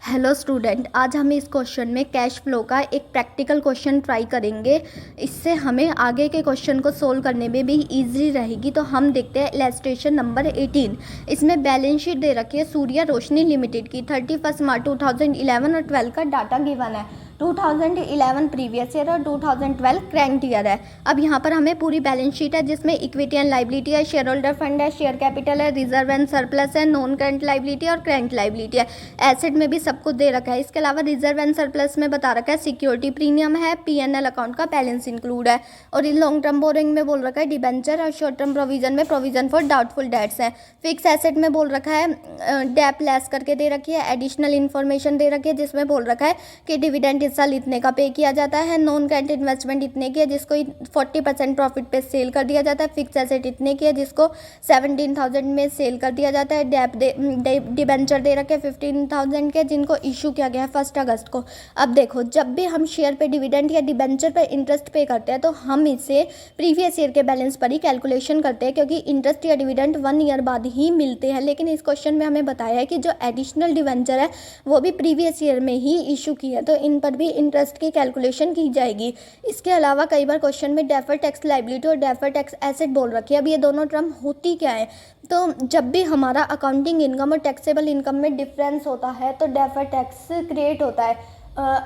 Hello student, आज हम इस क्वेश्चन में कैश फ्लो का एक प्रैक्टिकल क्वेश्चन ट्राई करेंगे। इससे हमें आगे के क्वेश्चन को सोल्व करने में भी इजी रहेगी। तो हम देखते हैं इलस्ट्रेशन नंबर 18। इसमें बैलेंस शीट दे रखी है सूर्या रोशनी लिमिटेड की 31 मार्च 2011 और 12 का डाटा गिवन है। 2011 प्रीवियस ईयर और 2012 करेंट ईयर है। अब यहाँ पर हमें पूरी बैलेंस शीट है जिसमें इक्विटी एंड लाइबिलिटी है, शेयर होल्डर फंड है, शेयर कैपिटल है, रिजर्व एंड सरप्लस है, नॉन करंट लाइबिलिटी और करंट लाइबिलिटी है। एसेट में भी सब कुछ दे रखा है। इसके अलावा रिजर्व एंड सरप्लस में बता रखा है सिक्योरिटी प्रीमियम है, पीएनएल अकाउंट का बैलेंस इंक्लूड है। और इन लॉन्ग टर्म बोरिंग में बोल रखा है डिबेंचर और शॉर्ट टर्म प्रोविजन में प्रोविजन फॉर डाउटफुल डेट्स है। फिक्स एसेट में बोल रखा है डेप लेस करके दे रखी है। एडिशनल इन्फॉर्मेशन दे रखी है जिसमें बोल रखा है कि डिविडेंड इस साल इतने का पे किया जाता है। नॉन करंट इन्वेस्टमेंट इतने की है जिसको 40% प्रॉफिट पे सेल कर दिया जाता है। फिक्स एसेट इतने की है जिसको 17,000 में सेल कर दिया जाता है। डेप डिबेंचर दे रखे 15,000 के जिनको इशू किया गया है 1 अगस्त को। अब देखो, जब भी हम शेयर पे डिविडेंड या डिबेंचर पे इंटरेस्ट पे करते हैं तो हम इसे प्रीवियस ईयर के बैलेंस पर ही कैलकुलेशन करते हैं, क्योंकि इंटरेस्ट या डिविडेंड 1 ईयर बाद ही मिलते हैं। लेकिन इस क्वेश्चन में हमें बताया है कि जो एडिशनल डिबेंचर है वो भी प्रीवियस ईयर में ही इशू की है, तो इन पर भी इंटरेस्ट की कैलकुलेशन की जाएगी। इसके अलावा कई बार क्वेश्चन में डेफर्ड टैक्स लायबिलिटी और डेफर्ड टैक्स एसेट बोल रखी है। अब ये दोनों टर्म होती क्या है? तो जब भी हमारा अकाउंटिंग इनकम और टैक्सेबल इनकम में डिफरेंस होता है तो डेफर्ड टैक्स क्रिएट होता है।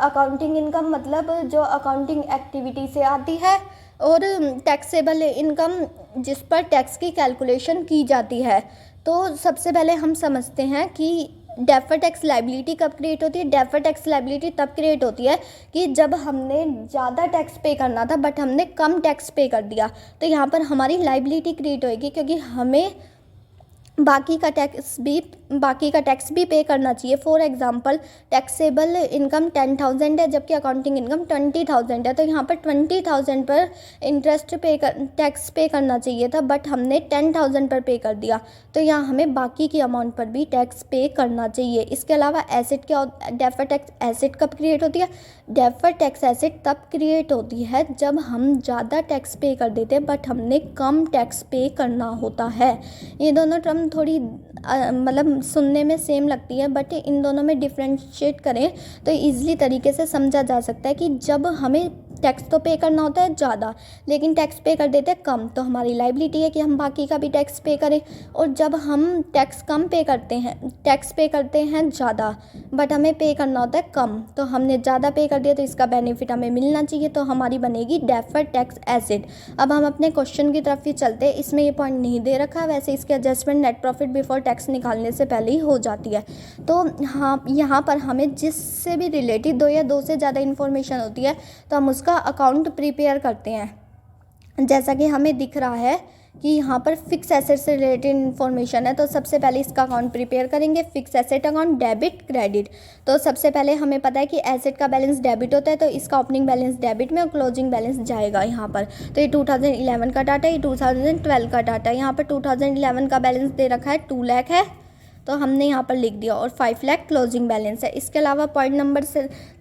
अकाउंटिंग इनकम मतलब जो अकाउंटिंग एक्टिविटी से आती है, और टैक्सेबल इनकम जिस पर टैक्स की कैलकुलेशन की जाती है। तो सबसे पहले हम समझते हैं कि डेफर्ड टैक्स लायबिलिटी कब क्रिएट होती है। डेफर्ड टैक्स लायबिलिटी तब क्रिएट होती है कि जब हमने ज़्यादा टैक्स पे करना था बट हमने कम टैक्स पे कर दिया, तो यहाँ पर हमारी लायबिलिटी क्रिएट होएगी, क्योंकि हमें बाकी का टैक्स भी पे करना चाहिए। फॉर एग्जांपल, टैक्सेबल इनकम 10,000 है जबकि अकाउंटिंग इनकम 20,000 है, तो यहाँ पर 20,000 पर टैक्स पे करना चाहिए था बट हमने 10,000 पर पे कर दिया, तो यहाँ हमें बाकी की अमाउंट पर भी टैक्स पे करना चाहिए। इसके अलावा एसेट क्या डेफर्ड टैक्स एसेट कब क्रिएट होती है? डेफर्ड टैक्स एसेट तब क्रिएट होती है जब हम ज़्यादा टैक्स पे कर देते हैं बट हमने कम टैक्स पे करना होता है। ये दोनों टर्म थोड़ी मतलब सुनने में सेम लगती है, बट इन दोनों में डिफ्रेंशिएट करें तो ईजिली तरीके से समझा जा सकता है कि जब हमें टैक्स तो पे करना होता है ज़्यादा लेकिन टैक्स पे कर देते हैं कम, तो हमारी लायबिलिटी है कि हम बाकी का भी टैक्स पे करें। और जब हम टैक्स पे करते हैं ज़्यादा बट हमें पे करना होता है कम, तो हमने ज़्यादा पे कर दिया तो इसका बेनिफिट हमें मिलना चाहिए, तो हमारी बनेगी डेफर्ड टैक्स एसेट। अब हम अपने क्वेश्चन की तरफ ही चलते हैं। इसमें ये पॉइंट नहीं दे रखा, वैसे इसके adjustment net profit before tax निकालने से पहले ही हो जाती है। तो हाँ, यहाँ पर हमें जिससे भी रिलेटेड 2 या 2 से ज़्यादा इन्फॉर्मेशन होती है तो हम उसका अकाउंट प्रिपेयर करते हैं। जैसा कि हमें दिख रहा है कि यहाँ पर फिक्स एसेट से रिलेटेड इन्फॉर्मेशन है, तो सबसे पहले इसका अकाउंट प्रिपेयर करेंगे। Fix asset account debit credit. तो सबसे पहले हमें पता है कि एसेट का बैलेंस डेबिट होता है, तो इसका ओपनिंग बैलेंस डेबिट में और क्लोजिंग बैलेंस जाएगा यहाँ पर। तो ये 2011 का डाटा, ये 2012 का डाटा। यहाँ पर 2011 का बैलेंस दे रखा है 2 लाख है, तो हमने यहाँ पर लिख दिया, और 5 लाख क्लोजिंग बैलेंस है। इसके अलावा पॉइंट नंबर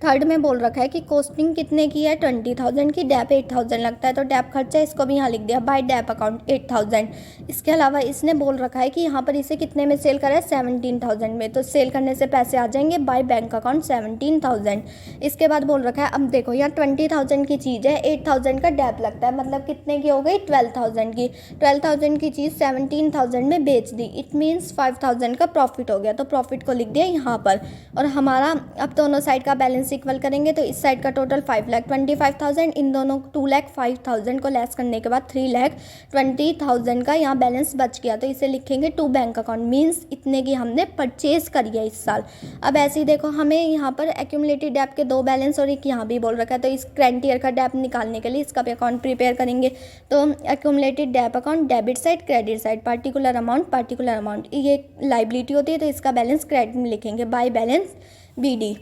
3 में बोल रखा है कि कॉस्टिंग कितने की है? 20,000 की। डैप 8,000 लगता है, तो डैप खर्चा इसको भी यहाँ लिख दिया बाय डैप अकाउंट 8,000। इसके अलावा इसने बोल रखा है कि यहाँ पर इसे कितने में सेल करा है? 17,000 में, तो सेल करने से पैसे आ जाएंगे बाय बैंक अकाउंट 17,000। इसके बाद बोल रखा है, अब देखो यहाँ 20,000 की चीज़ है, 8,000 का डैप लगता है, मतलब कितने की हो गई? 12,000 की। 12,000 की चीज़ 17,000 में बेच दी, इट मीन्स 5,000 का प्रॉफिट हो गया, तो प्रॉफिट को लिख दिया यहाँ पर। और हमारा अब दोनों साइड का बैलेंस इक्वल करेंगे, तो इस साइड का टोटल 5,25,000, इन दोनों 2,05,000 को लेस करने के बाद 3,20,000 का यहाँ बैलेंस बच गया, तो इसे लिखेंगे टू बैंक अकाउंट, मीन्स इतने की हमने परचेज करी है इस साल। अब ऐसे ही देखो, हमें यहाँ पर एक्यूमुलेटेड डेप के 2 बैलेंस और एक यहाँ भी बोल रखा है, तो इस करंट ईयर का डेप निकालने के लिए इसका भी अकाउंट प्रिपेयर करेंगे। तो accumulated Depp account debit side credit side, particular amount, ये लाइबिलिटी होती है, तो इसका बैलेंस क्रेडिट में लिखेंगे बाय बैलेंस BD।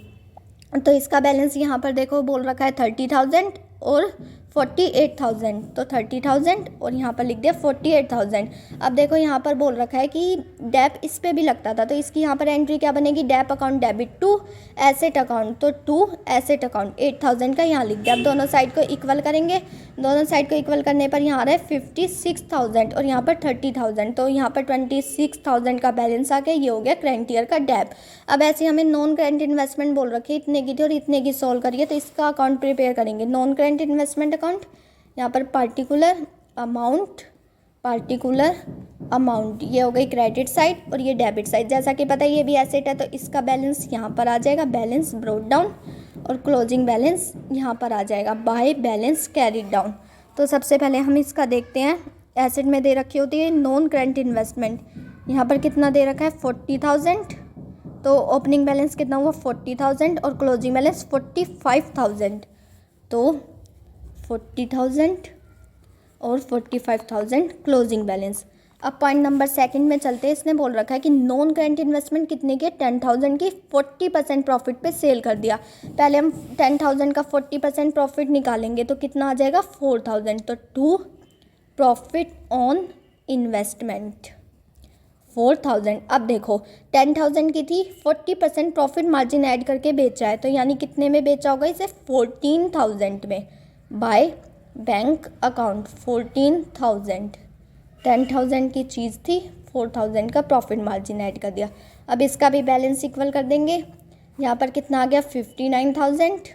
तो इसका बैलेंस यहाँ पर देखो बोल रखा है 30,000 और 48,000, तो 30,000 और यहाँ पर लिख दिया 48,000। अब देखो यहाँ पर बोल रखा है कि डेप इस पे भी लगता था, तो इसकी यहाँ पर एंट्री क्या बनेगी, dep account debit to asset account, तो टू एसेट अकाउंट 8,000 का यहाँ लिख दिया। अब दोनों साइड को इक्वल करेंगे, दोनों साइड को इक्वल करने पर यहाँ आ रहा है 56,000 और यहाँ पर 30,000, तो यहाँ पर 26,000 का बैलेंस आ गया। ये हो गया करंट ईयर का डेप। अब ऐसे हमें नॉन करंट इन्वेस्टमेंट बोल रखी है, इतने की थी और इतने की सॉल्व करिए, तो इसका अकाउंट प्रिपेयर करेंगे। नॉन करंट इन्वेस्टमेंट अकाउंट, यहाँ पर पार्टिकुलर अमाउंट, ये हो गई क्रेडिट साइड और ये डेबिट साइड। जैसा कि पता है ये भी एसेट है, तो इसका बैलेंस यहाँ पर आ जाएगा, बैलेंस ब्रॉट डाउन, और क्लोजिंग बैलेंस यहाँ पर आ जाएगा बाय बैलेंस कैरीड डाउन। तो सबसे पहले हम इसका देखते हैं। एसेट में दे रखी होती है नॉन करंट इन्वेस्टमेंट, यहाँ पर कितना दे रखा है 40,000, तो ओपनिंग बैलेंस कितना हुआ 40,000 और क्लोजिंग बैलेंस 45,000, तो 40,000 और 45,000 क्लोजिंग बैलेंस। अब पॉइंट नंबर सेकंड में चलते हैं। इसने बोल रखा है कि नॉन करंट इन्वेस्टमेंट कितने की, 10,000 की 40% प्रॉफिट पे सेल कर दिया। पहले हम 10,000 का 40% प्रॉफिट निकालेंगे, तो कितना आ जाएगा 4,000, तो टू प्रॉफिट ऑन इन्वेस्टमेंट 4,000। अब देखो 10,000 की थी, 40% प्रॉफिट मार्जिन ऐड करके बेचा है, तो यानी कितने में बेचा होगा इसे 14,000 में बाय बैंक अकाउंट 14,000। 10,000 की चीज़ थी, 4,000 का प्रॉफिट मार्जिन ऐड कर दिया। अब इसका भी बैलेंस इक्वल कर देंगे। यहाँ पर कितना आ गया 59,000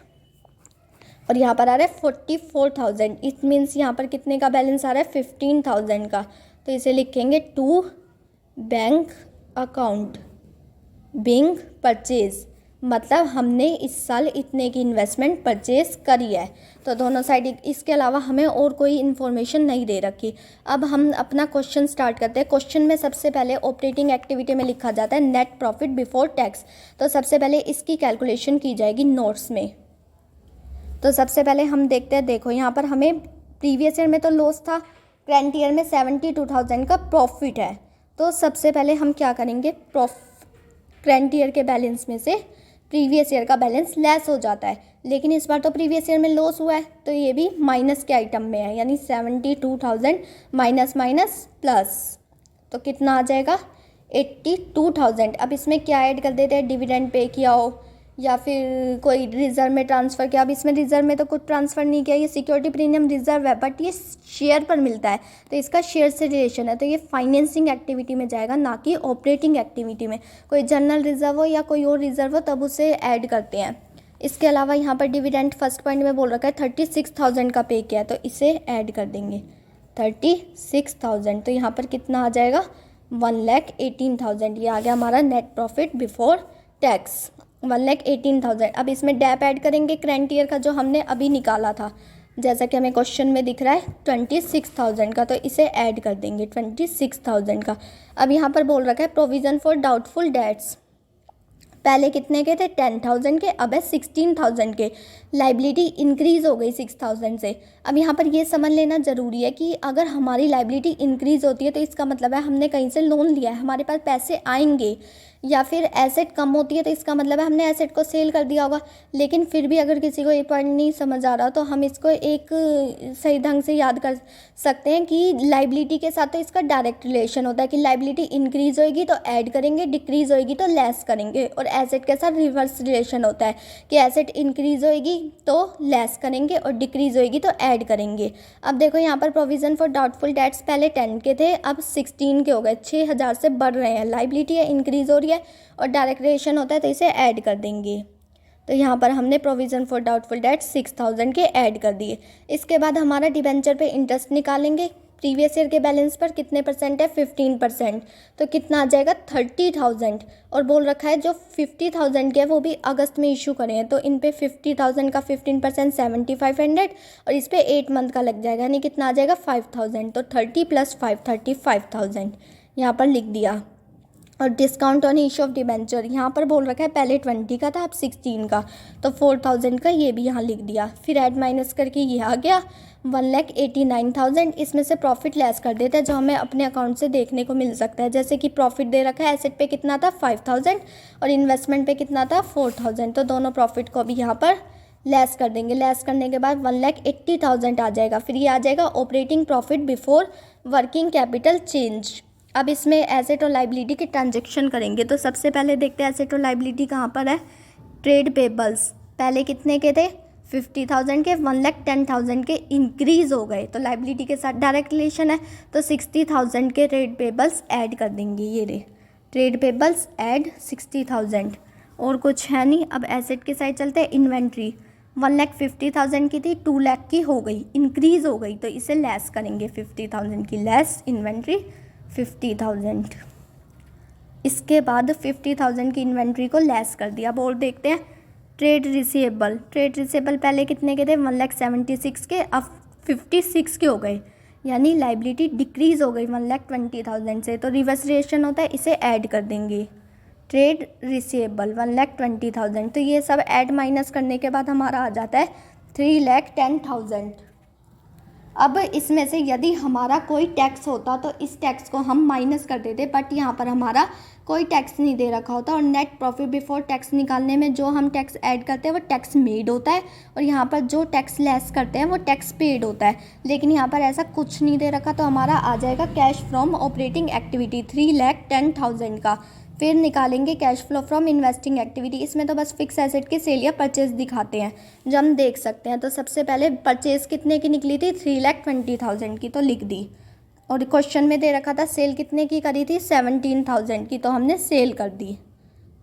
और यहाँ पर आ रहा है 44,000। इट मीन्स यहाँ पर कितने का बैलेंस आ रहा है 15,000 का, तो इसे लिखेंगे to bank account being purchase, मतलब हमने इस साल इतने की इन्वेस्टमेंट परचेज करी है। तो दोनों साइड, इसके अलावा हमें और कोई इन्फॉर्मेशन नहीं दे रखी। अब हम अपना क्वेश्चन स्टार्ट करते हैं। क्वेश्चन में सबसे पहले ऑपरेटिंग एक्टिविटी में लिखा जाता है नेट प्रॉफिट बिफोर टैक्स, तो सबसे पहले इसकी कैलकुलेशन की जाएगी नोट्स में। तो सबसे पहले हम देखते हैं, देखो यहाँ पर हमें प्रीवियस ईयर में तो लॉस था, करंट ईयर में 72,000 का प्रॉफिट है। तो सबसे पहले हम क्या करेंगे, करंट ईयर के बैलेंस में से प्रीवियस ईयर का बैलेंस लेस हो जाता है, लेकिन इस बार तो प्रीवियस ईयर में लॉस हुआ है, तो ये भी माइनस के आइटम में है, यानी 72,000 माइनस माइनस प्लस, तो कितना आ जाएगा 82,000। अब इसमें क्या ऐड कर देते हैं, डिविडेंड पे किया हो या फिर कोई रिजर्व में ट्रांसफ़र किया। अब इसमें रिजर्व में तो कुछ ट्रांसफ़र नहीं किया, ये सिक्योरिटी प्रीमियम रिजर्व है, बट ये शेयर पर मिलता है, तो इसका शेयर से रिलेशन है, तो ये फाइनेंसिंग एक्टिविटी में जाएगा, ना कि ऑपरेटिंग एक्टिविटी में। कोई जनरल रिजर्व हो या कोई और रिजर्व हो तब उसे ऐड करते हैं। इसके अलावा यहाँ पर डिविडेंड फर्स्ट पॉइंट में बोल रखा है 36,000 का पे किया है, तो इसे ऐड कर देंगे 36,000, तो यहाँ पर कितना आ जाएगा 1,18,000। ये आ गया हमारा नेट प्रॉफिट बिफोर टैक्स 1,18,000। अब इसमें डेप ऐड करेंगे करंट ईयर का जो हमने अभी निकाला था, जैसा कि हमें क्वेश्चन में दिख रहा है 26,000 का, तो इसे ऐड कर देंगे 26,000 का। अब यहाँ पर बोल रखा है प्रोविज़न फॉर डाउटफुल डेट्स, पहले कितने के थे 10,000 के, अब है 16,000 के। लाइबिलिटी इंक्रीज़ हो गई 6,000 से। अब यहाँ पर ये समझ लेना ज़रूरी है कि अगर हमारी लाइबिलिटी इंक्रीज़ होती है तो इसका मतलब है हमने कहीं से लोन लिया है, हमारे पास पैसे आएंगे, या फिर एसेट कम होती है तो इसका मतलब है हमने एसेट को सेल कर दिया होगा। लेकिन फिर भी अगर किसी को ये पॉइंट नहीं समझ आ रहा तो हम इसको एक सही ढंग से याद कर सकते हैं कि लाइबिलिटी के साथ तो इसका डायरेक्ट रिलेशन होता है कि लाइबिलिटी इंक्रीज़ होएगी तो ऐड करेंगे, डिक्रीज़ होएगी तो लेस करेंगे, और एसेट के साथ रिवर्स रिलेशन होता है कि एसेट इंक्रीज़ होएगी तो लेस करेंगे और डिक्रीज़ होएगी तो ऐड करेंगे। अब देखो यहाँ पर प्रोविज़न फॉर डाउटफुल डेट्स पहले 10 के थे, अब 16 के हो गए, 6,000 से बढ़ रहे हैं। लाइबिलिटी है इंक्रीज़ हो रही है और डायरेक्ट रिलेशन होता है तो इसे ऐड कर देंगे। तो यहाँ पर हमने प्रोविज़न फॉर डाउटफुल डेट 6,000 के ऐड कर दिए। इसके बाद हमारा डिबेंचर पे इंटरेस्ट निकालेंगे। प्रीवियस ईयर के बैलेंस पर कितने परसेंट है 15%, तो कितना आ जाएगा 30,000। और बोल रखा है जो 50,000 के है वो भी अगस्त में इशू करें हैं, तो इन पे 50,000 का 15% 7,500 और इस पे 8 मंथ का लग जाएगा, यानी कितना आ जाएगा 5,000। तो 30 + 5 35,000 यहाँ पर लिख दिया। और discount on issue of debenture यहाँ पर बोल रखा है पहले 20 का था अब 16 का, तो 4,000 का ये भी यहाँ लिख दिया। फिर ऐड माइनस करके ये आ गया 1,89,000। इसमें से प्रॉफिट लेस कर देते हैं जो हमें अपने अकाउंट से देखने को मिल सकता है। जैसे कि प्रॉफिट दे रखा है एसेट पे कितना था 5,000 और इन्वेस्टमेंट पे कितना था 4,000, तो दोनों प्रॉफिट को भी यहाँ पर लेस कर देंगे, लेस करने के बाद 1,80,000 आ जाएगा। फिर ये आ जाएगा operating profit before working capital change. अब इसमें एसेट और लाइबिलिटी के ट्रांजेक्शन करेंगे। तो सबसे पहले देखते हैं एसेट और लाइबिलिटी कहाँ पर है। ट्रेड पेबल्स पहले कितने के थे, 50,000 के, 1,10,000 के इंक्रीज़ हो गए, तो लाइबिलिटी के साथ डायरेक्ट रिलेशन है। तो 60,000 के ट्रेड पेबल्स ऐड कर देंगे। ये रे ट्रेड पेबल्स ऐड 60,000, और कुछ है नहीं। अब एसेट के साइड चलते हैं। इन्वेंट्री 1,50,000 की थी, 2 लाख की हो गई, इंक्रीज़ हो गई, तो इसे लेस करेंगे 50,000 की, लेस इन्वेंट्री 50,000। इसके बाद 50,000 की इन्वेंट्री को लेस कर दिया। अब और देखते हैं ट्रेड रिसीवेबल। ट्रेड रिसीवेबल पहले कितने के थे, 1,76,000 के, अब 56 के हो गए, यानी लाइबिलिटी डिक्रीज़ हो गई 1,20,000 से। तो रिवर्स रिलेशन होता है, इसे ऐड कर देंगे। ट्रेड रिसीवेबल 1,20,000, तो ये सब ऐड माइनस करने के बाद हमारा आ जाता है 3,10,000। अब इसमें से यदि हमारा कोई टैक्स होता तो इस टैक्स को हम माइनस कर देते, बट यहाँ पर हमारा कोई टैक्स नहीं दे रखा होता, और नेट प्रॉफिट बिफोर टैक्स निकालने में जो हम टैक्स ऐड करते हैं वो टैक्स मेड होता है, और यहाँ पर जो टैक्स लेस करते हैं वो टैक्स पेड होता है। लेकिन यहाँ पर ऐसा कुछ नहीं दे रखा, तो हमारा आ जाएगा कैश फ्रॉम ऑपरेटिंग एक्टिविटी 3,10,000 का। फिर निकालेंगे cash flow from investing activity. इसमें तो बस फिक्स एसेट के सेल या परचेज दिखाते हैं, जो हम देख सकते हैं। तो सबसे पहले परचेज कितने की निकली थी, 3,20,000 की, तो लिख दी। और क्वेश्चन में दे रखा था सेल कितने की करी थी, 17,000 की, तो हमने सेल कर दी,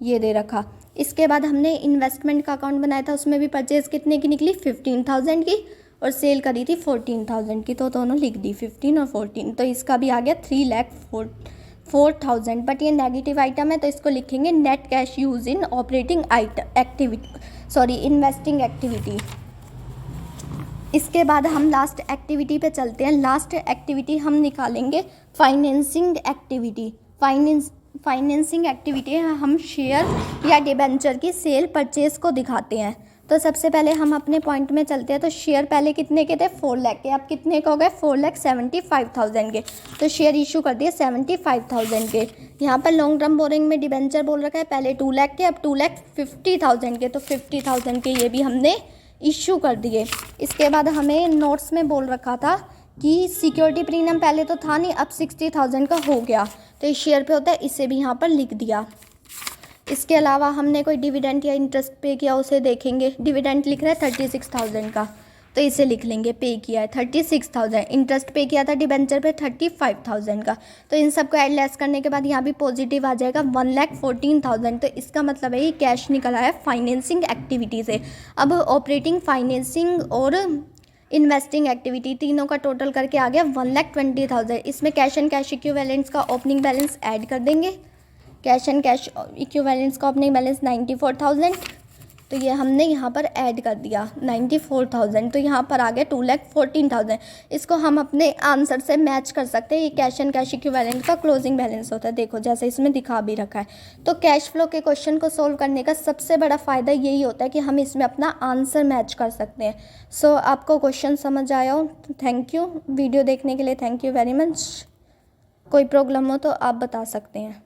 ये दे रखा। इसके बाद हमने इन्वेस्टमेंट का अकाउंट बनाया था, उसमें भी परचेज कितने की निकली, 15,000 की, और सेल करी थी 14,000 की, तो दोनों लिख दी, 15 और 14। तो इसका भी आ गया 3,04,000। बट ये नेगेटिव आइटम है, तो इसको लिखेंगे net cash use in operating investing activity. इसके बाद हम लास्ट एक्टिविटी पे चलते हैं। लास्ट एक्टिविटी हम निकालेंगे फाइनेंसिंग एक्टिविटी। फाइनेंसिंग एक्टिविटी हम शेयर या डिबेंचर की सेल परचेज को दिखाते हैं। तो सबसे पहले हम अपने पॉइंट में चलते हैं। तो शेयर पहले कितने के थे, 4 लाख के, अब कितने के हो गए, 4,75,000 के। तो शेयर इशू कर दिए 75,000 के। यहाँ पर लॉन्ग टर्म बोरिंग में डिबेंचर बोल रखा है, पहले 2 लाख के, अब 2,50,000 के, तो 50,000 के ये भी हमने इशू कर दिए। इसके बाद हमें नोट्स में बोल रखा था कि सिक्योरिटी प्रीमियम पहले तो था नहीं, अब 60,000 का हो गया, तो इस शेयर पे होता है, इसे भी यहाँ पर लिख दिया। इसके अलावा हमने कोई डिविडेंड या इंटरेस्ट पे किया, उसे देखेंगे। डिविडेंड लिख रहा है 36,000 का, तो इसे लिख लेंगे, पे किया है 36,000। इंटरेस्ट पे किया था डिबेंचर पे 35,000 का, तो इन सबको ऐड लेस करने के बाद यहाँ भी पॉजिटिव आ जाएगा 1,14,000। तो इसका मतलब है ये कैश निकला है फाइनेंसिंग एक्टिविटी से। अब ऑपरेटिंग, फाइनेंसिंग और इन्वेस्टिंग एक्टिविटी तीनों का टोटल करके आ गया 1,20,000। इसमें कैश एंड कैश इक्विवेलेंट्स का ओपनिंग बैलेंस ऐड कर देंगे। कैश एंड कैश इक्विवेलेंट्स का ओपनिंग बैलेंस 94,000, तो ये हमने यहाँ पर ऐड कर दिया 94,000, तो यहाँ पर आ गया 2,14,000। इसको हम अपने आंसर से मैच कर सकते हैं। ये कैश एंड कैश इक्विवेलेंट का क्लोजिंग बैलेंस होता है, देखो जैसे इसमें दिखा भी रखा है। तो कैश फ्लो के क्वेश्चन को सोल्व करने का सबसे बड़ा फ़ायदा यही होता है कि हम इसमें अपना आंसर मैच कर सकते हैं। सो आपको क्वेश्चन समझ आया हो तो थैंक यू। वीडियो देखने के लिए थैंक यू वेरी मच। कोई प्रॉब्लम हो तो आप बता सकते हैं।